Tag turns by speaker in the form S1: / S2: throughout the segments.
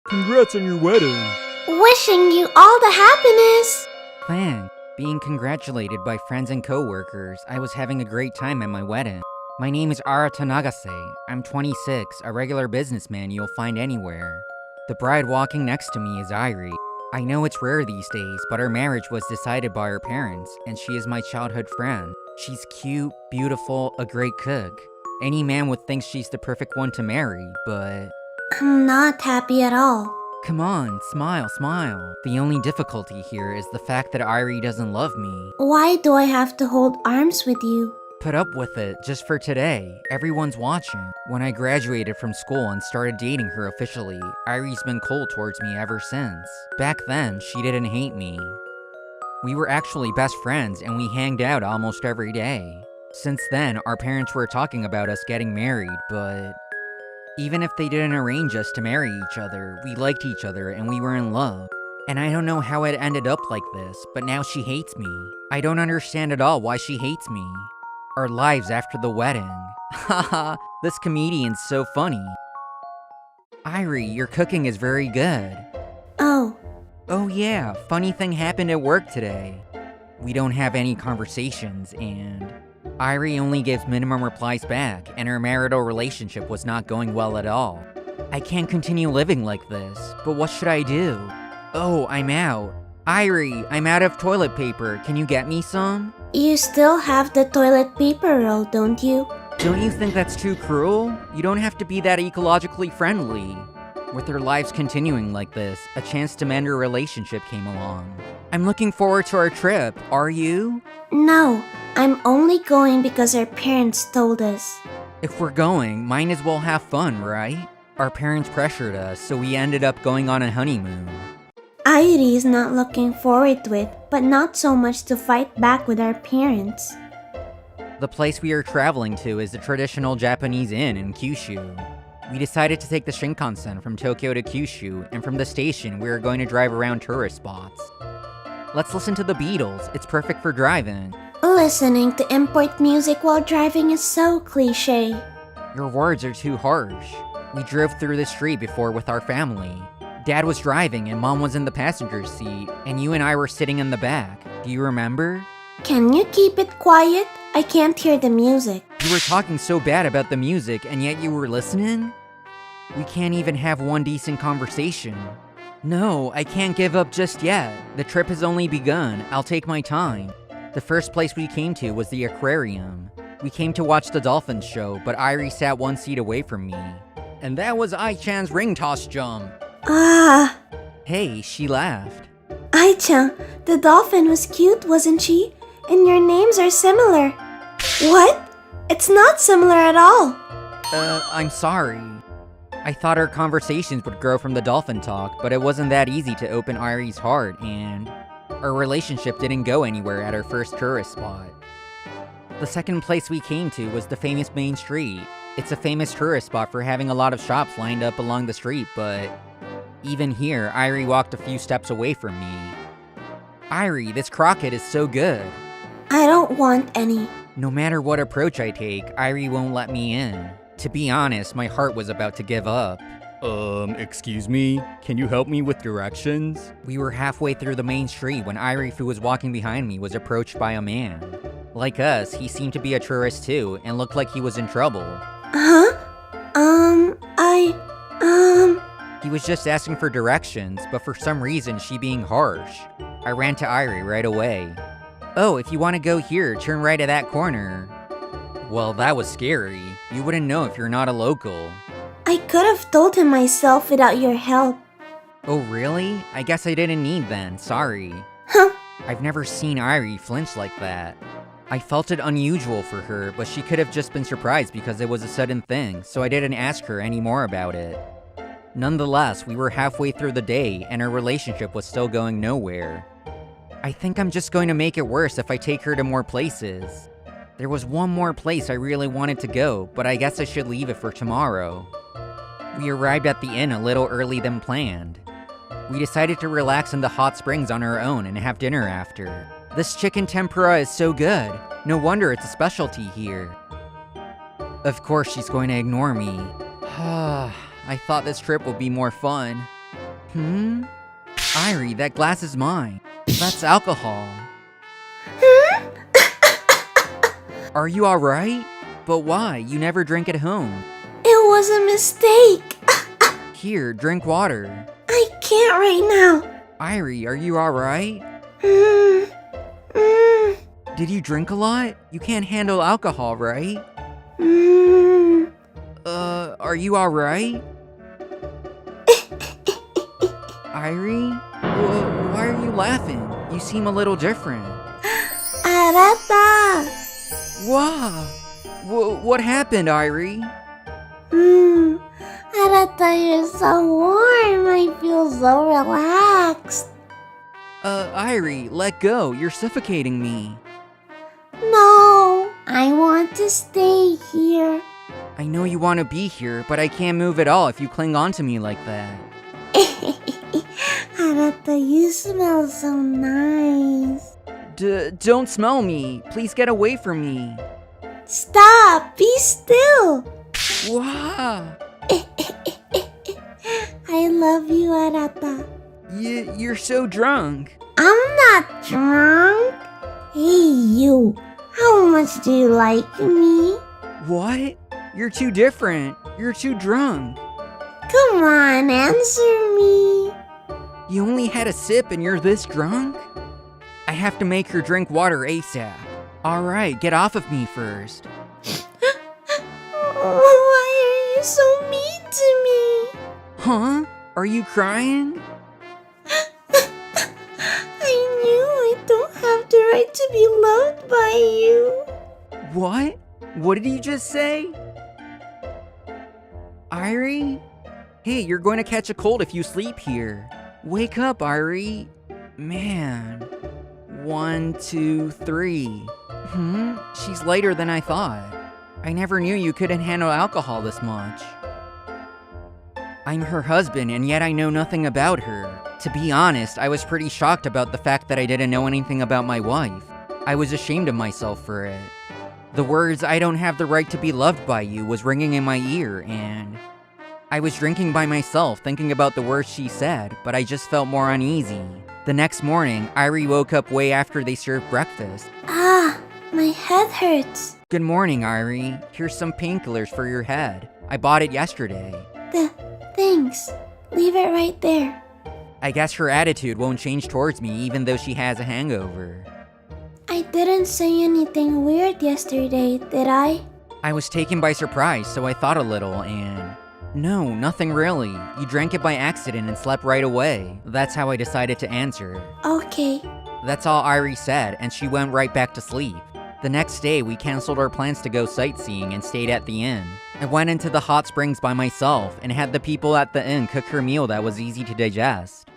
S1: Congrats on your wedding.
S2: Wishing you all the happiness!
S3: Thanks. Being congratulated by friends and coworkers, I was having a great time at my wedding. My name is Ara Tanagase. I'm 26, a regular businessman you'll find anywhere. The bride walking next to me is Irie. I know it's rare these days, but our marriage was decided by her parents, and she is my childhood friend. She's cute, beautiful, a great cook. Any man would think she's the perfect one to marry, but...
S2: I'm not happy at all.
S3: Come on, smile, smile. The only difficulty here is the fact that Irie doesn't love me.
S2: Why do I have to hold arms with you?
S3: Put up with it, just for today. Everyone's watching. When I graduated from school and started dating her officially, Irie's been cold towards me ever since. Back then, she didn't hate me. We were actually best friends and we hanged out almost every day. Since then, our parents were talking about us getting married, but... even if they didn't arrange us to marry each other, we liked each other and we were in love. And I don't know how it ended up like this, but now she hates me. I don't understand at all why she hates me. Our lives after the wedding. Haha, this comedian's so funny. Irie, your cooking is very good.
S2: Oh.
S3: Oh yeah, funny thing happened at work today. We don't have any conversations, and Irie only gives minimum replies back, and her marital relationship was not going well at all. I can't continue living like this, but what should I do? Oh, I'm out. Irie, I'm out of toilet paper. Can you get me some?
S2: You still have the toilet paper roll, don't you?
S3: Don't you think that's too cruel? You don't have to be that ecologically friendly. With their lives continuing like this, a chance to mend a relationship came along. I'm looking forward to our trip. Are you?
S2: No, I'm only going because our parents told us.
S3: If we're going, might as well have fun, right? Our parents pressured us, so we ended up going on a honeymoon.
S2: Irie's not looking forward to it, but not so much to fight back with our parents.
S3: The place we are traveling to is the traditional Japanese inn in Kyushu. We decided to take the Shinkansen from Tokyo to Kyushu, and from the station we are going to drive around tourist spots. Let's listen to the Beatles, it's perfect for driving.
S2: Listening to import music while driving is so cliché.
S3: Your words are too harsh. We drove through the street before with our family. Dad was driving and Mom was in the passenger seat, and you and I were sitting in the back. Do you remember?
S2: Can you keep it quiet? I can't hear the music.
S3: You were talking so bad about the music, and yet you were listening? We can't even have one decent conversation. No, I can't give up just yet. The trip has only begun. I'll take my time. The first place we came to was the aquarium. We came to watch the dolphins show, but Irie sat one seat away from me. And that was Ai-chan's ring toss jump.
S2: Ah!
S3: Hey, she laughed.
S2: Ai-chan, the dolphin was cute, wasn't she? And your names are similar. What? It's not similar at all.
S3: I'm sorry. I thought our conversations would grow from the dolphin talk, but it wasn't that easy to open Irie's heart, and our relationship didn't go anywhere at our first tourist spot. The second place we came to was the famous main street. It's a famous tourist spot for having a lot of shops lined up along the street, but even here, Irie walked a few steps away from me. Irie, this croquette is so good.
S2: I don't want any.
S3: No matter what approach I take, Irie won't let me in. To be honest, my heart was about to give up.
S1: Excuse me? Can you help me with directions?
S3: We were halfway through the main street when Irie, who was walking behind me, was approached by a man. Like us, he seemed to be a tourist too, and looked like he was in trouble.
S2: Huh?
S3: He was just asking for directions, but for some reason, she being harsh. I ran to Irie right away. Oh, if you want to go here, turn right at that corner. Well, that was scary. You wouldn't know if you're not a local.
S2: I could have told him myself without your help.
S3: Oh, really? I guess I didn't need then, sorry.
S2: Huh?
S3: I've never seen Irie flinch like that. I felt it unusual for her, but she could have just been surprised because it was a sudden thing, so I didn't ask her any more about it. Nonetheless, we were halfway through the day, and our relationship was still going nowhere. I think I'm just going to make it worse if I take her to more places. There was one more place I really wanted to go, but I guess I should leave it for tomorrow. We arrived at the inn a little early than planned. We decided to relax in the hot springs on our own and have dinner after. This chicken tempura is so good. No wonder it's a specialty here. Of course she's going to ignore me. I thought this trip would be more fun. Irie, that glass is mine. That's alcohol. Are you alright? But why? You never drink at home.
S2: It was a mistake.
S3: Here, drink water.
S2: I can't right now.
S3: Irie, are you alright? Did you drink a lot? You can't handle alcohol, right? Are you alright? Irie? Why are you laughing? You seem a little different.
S2: Arata!
S3: Wow! What happened, Irie?
S2: Arata, you're so warm. I feel so relaxed.
S3: Irie, let go. You're suffocating me.
S2: No, I want to stay here.
S3: I know you want to be here, but I can't move at all if you cling on to me like that.
S2: Arata, you smell so nice.
S3: Don't smell me. Please get away from me.
S2: Stop! Be still!
S3: Wow!
S2: I love you, Arata.
S3: You're so drunk.
S2: I'm not drunk. Hey, you. How much do you like me?
S3: What? You're too different. You're too drunk.
S2: Come on, answer me.
S3: You only had a sip and you're this drunk? I have to make her drink water ASAP. Alright, get off of me first.
S2: Why are you so mean to me?
S3: Huh? Are you crying?
S2: I knew I don't have the right to be loved by you.
S3: What? What did you just say? Irie? Hey, you're going to catch a cold if you sleep here. Wake up, Irie. Man. 1, 2, 3. She's lighter than I thought. I never knew you couldn't handle alcohol this much. I'm her husband, and yet I know nothing about her. To be honest, I was pretty shocked about the fact that I didn't know anything about my wife. I was ashamed of myself for it. The words, "I don't have the right to be loved by you," was ringing in my ear, and I was drinking by myself, thinking about the words she said, but I just felt more uneasy. The next morning, Irie woke up way after they served breakfast.
S2: My head hurts.
S3: Good morning, Irie. Here's some painkillers for your head. I bought it yesterday.
S2: Thanks. Leave it right there.
S3: I guess her attitude won't change towards me even though she has a hangover.
S2: I didn't say anything weird yesterday, did I?
S3: I was taken by surprise, so I thought a little, and... No, nothing really. You drank it by accident and slept right away. That's how I decided to answer.
S2: Okay.
S3: That's all Irie said, and she went right back to sleep. The next day, we canceled our plans to go sightseeing and stayed at the inn. I went into the hot springs by myself and had the people at the inn cook her meal that was easy to digest.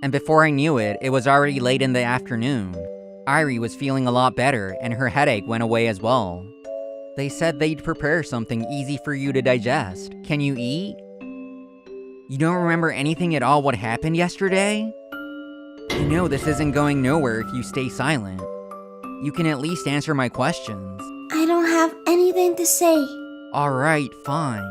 S3: And before I knew it, it was already late in the afternoon. Irie was feeling a lot better, and her headache went away as well. They said they'd prepare something easy for you to digest. Can you eat? You don't remember anything at all what happened yesterday? You know this isn't going nowhere if you stay silent. You can at least answer my questions.
S2: I don't have anything to say.
S3: Alright, fine.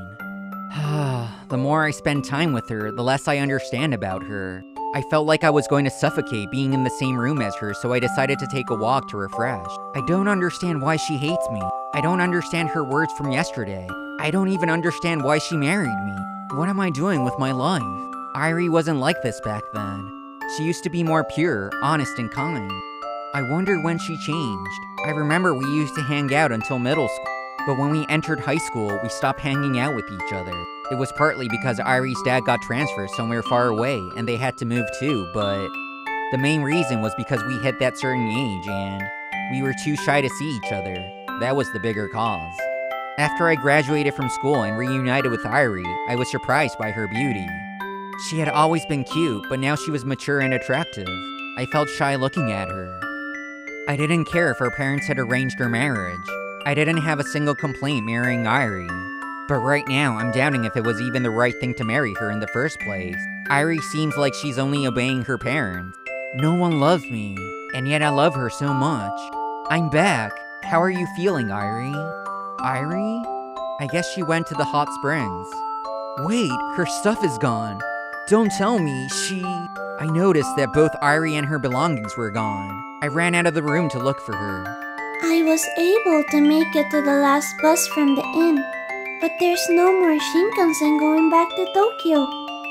S3: The more I spend time with her, the less I understand about her. I felt like I was going to suffocate being in the same room as her, so I decided to take a walk to refresh. I don't understand why she hates me. I don't understand her words from yesterday. I don't even understand why she married me. What am I doing with my life? Irie wasn't like this back then. She used to be more pure, honest, and kind. I wonder when she changed. I remember we used to hang out until middle school, but when we entered high school, we stopped hanging out with each other. It was partly because Irie's dad got transferred somewhere far away, and they had to move too, but the main reason was because we hit that certain age, and we were too shy to see each other. That was the bigger cause. After I graduated from school and reunited with Irie, I was surprised by her beauty. She had always been cute, but now she was mature and attractive. I felt shy looking at her. I didn't care if her parents had arranged her marriage. I didn't have a single complaint marrying Irie. But right now, I'm doubting if it was even the right thing to marry her in the first place. Irie seems like she's only obeying her parents. No one loves me, and yet I love her so much. I'm back. How are you feeling, Irie? Irie? I guess she went to the hot springs. Wait, her stuff is gone. Don't tell me I noticed that both Irie and her belongings were gone. I ran out of the room to look for her.
S2: I was able to make it to the last bus from the inn, but there's no more Shinkansen going back to Tokyo.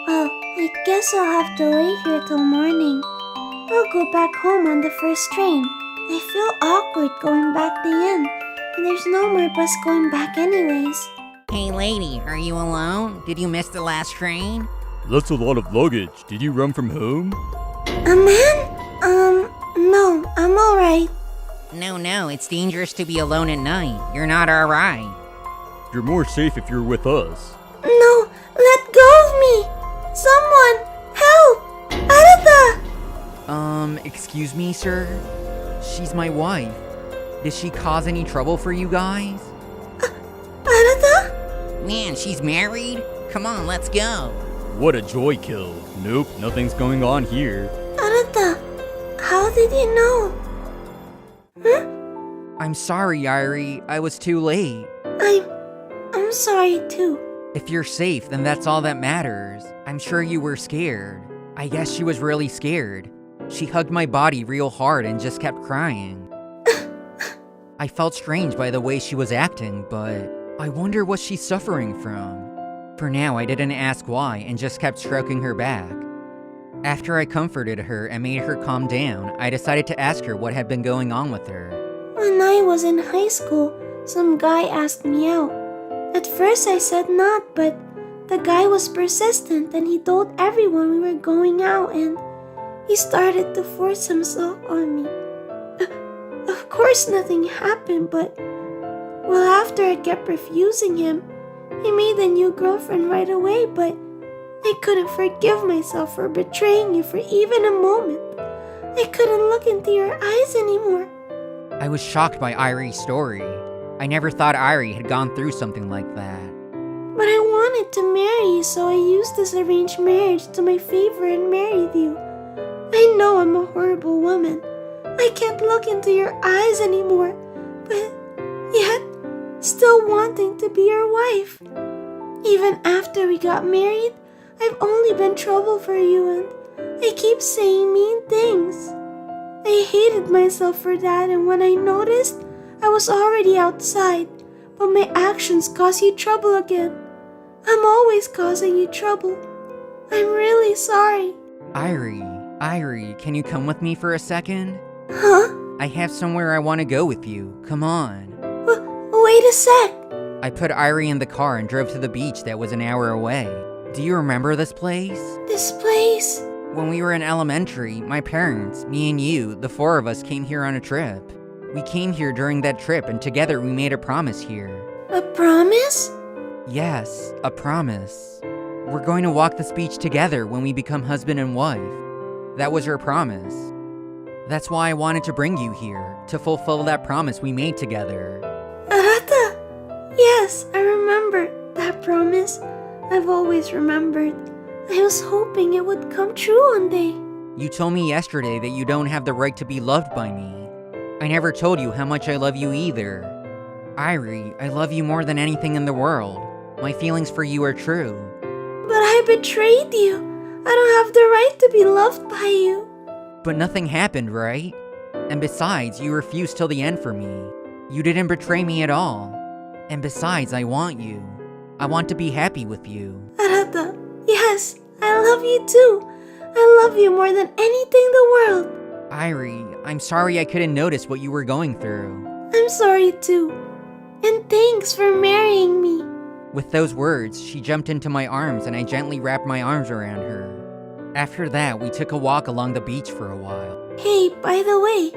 S2: Well, I guess I'll have to wait here till morning. I'll go back home on the first train. I feel awkward going back the inn, and there's no more bus going back anyways.
S3: Hey lady, are you alone? Did you miss the last train?
S1: That's a lot of luggage. Did you run from home?
S2: A man? No, I'm alright.
S3: No, it's dangerous to be alone at night. You're not alright.
S1: You're more safe if you're with us.
S2: No, let go of me! Someone, help! Arata!
S3: Excuse me, sir? She's my wife. Did she cause any trouble for you guys?
S2: Arata?
S3: Man, she's married? Come on, let's go.
S1: What a joy kill. Nope, nothing's going on here.
S2: Arata, how did you know? Huh?
S3: I'm sorry, Irie. I was too late.
S2: I'm sorry too.
S3: If you're safe, then that's all that matters. I'm sure you were scared. I guess she was really scared. She hugged my body real hard and just kept crying. I felt strange by the way she was acting, but I wonder what she's suffering from. For now, I didn't ask why and just kept stroking her back. After I comforted her and made her calm down, I decided to ask her what had been going on with her.
S2: When I was in high school, some guy asked me out. At first I said not, but the guy was persistent and he told everyone we were going out and he started to force himself on me. Of course nothing happened, but well, after I kept refusing him, he made a new girlfriend right away, but I couldn't forgive myself for betraying you for even a moment. I couldn't look into your eyes anymore.
S3: I was shocked by Irie's story. I never thought Irie had gone through something like that.
S2: But I wanted to marry you, so I used this arranged marriage to my favor and married you. I know I'm a horrible woman. I can't look into your eyes anymore, but yet still wanting to be your wife. Even after we got married, I've only been trouble for you and I keep saying mean things. I hated myself for that, and when I noticed, I was already outside, but my actions cause you trouble again. I'm always causing you trouble. I'm really sorry.
S3: Irie, can you come with me for a second?
S2: Huh?
S3: I have somewhere I want to go with you. Come on.
S2: Wait a sec.
S3: I put Irie in the car and drove to the beach that was an hour away. Do you remember this place?
S2: This place?
S3: When we were in elementary, my parents, me and you, the four of us came here on a trip. We came here during that trip and together we made a promise here.
S2: A promise?
S3: Yes, a promise. We're going to walk this beach together when we become husband and wife. That was our promise. That's why I wanted to bring you here, to fulfill that promise we made together.
S2: Arata! Yes, I remember that promise. I've always remembered. I was hoping it would come true one day.
S3: You told me yesterday that you don't have the right to be loved by me. I never told you how much I love you either. Irie, I love you more than anything in the world. My feelings for you are true.
S2: But I betrayed you. I don't have the right to be loved by you.
S3: But nothing happened, right? And besides, you refused till the end for me. You didn't betray me at all. And besides, I want you. I want to be happy with you.
S2: Arata, yes, I love you too. I love you more than anything in the world.
S3: Irie, I'm sorry I couldn't notice what you were going through.
S2: I'm sorry too. And thanks for marrying me.
S3: With those words, she jumped into my arms and I gently wrapped my arms around her. After that, we took a walk along the beach for a while.
S2: Hey, by the way,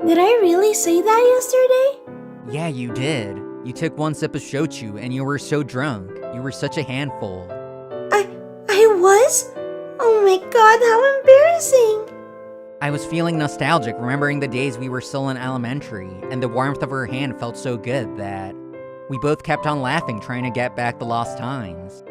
S2: did I really say that yesterday?
S3: Yeah, you did. You took one sip of shochu and you were so drunk. You were such a handful.
S2: I was? Oh my god, how embarrassing!
S3: I was feeling nostalgic, remembering the days we were still in elementary, and the warmth of her hand felt so good that we both kept on laughing, trying to get back the lost times.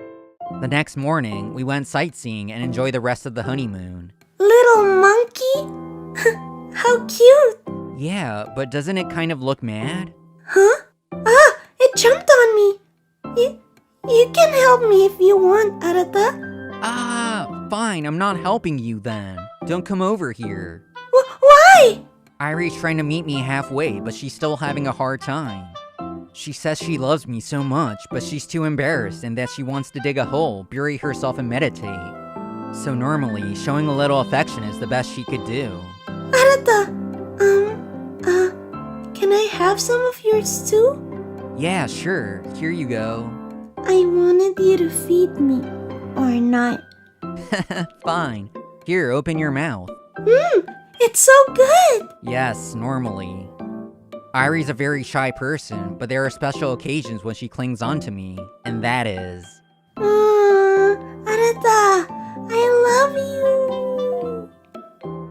S3: The next morning, we went sightseeing and enjoyed the rest of the honeymoon.
S2: Little monkey? How cute!
S3: Yeah, but doesn't it kind of look mad?
S2: Huh? Ah! It jumped on me! You can help me if you want, Arata.
S3: Ah, Fine, I'm not helping you then. Don't come over here.
S2: Why?
S3: Irie's trying to meet me halfway, but she's still having a hard time. She says she loves me so much, but she's too embarrassed and that she wants to dig a hole, bury herself and meditate. So normally, showing a little affection is the best she could do.
S2: Arata, can I have some of yours too?
S3: Yeah, sure. Here you go.
S2: I wanted you to feed me. Or not.
S3: Fine. Here, open your mouth.
S2: It's so good!
S3: Yes, normally. Irie's a very shy person, but there are special occasions when she clings onto me, and that is...
S2: Arata, I love you!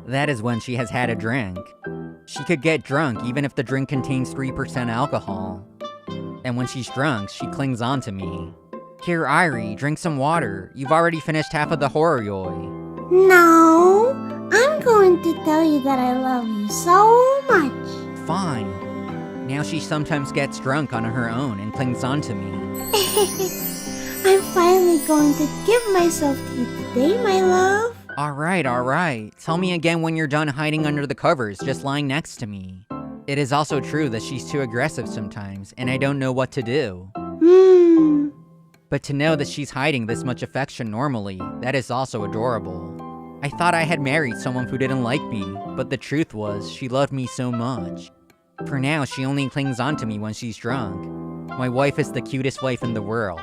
S3: That is when she has had a drink. She could get drunk even if the drink contains 3% alcohol. And when she's drunk, she clings onto me. Here, Irie, drink some water. You've already finished half of the horoyoi.
S2: No, I'm going to tell you that I love you so much.
S3: Fine. Now she sometimes gets drunk on her own and clings onto me.
S2: I'm finally going to give myself to you today, my love.
S3: Alright. Tell me again when you're done hiding under the covers, just lying next to me. It is also true that she's too aggressive sometimes, and I don't know what to do. But to know that she's hiding this much affection normally, that is also adorable. I thought I had married someone who didn't like me, but the truth was, she loved me so much. For now, she only clings onto me when she's drunk. My wife is the cutest wife in the world.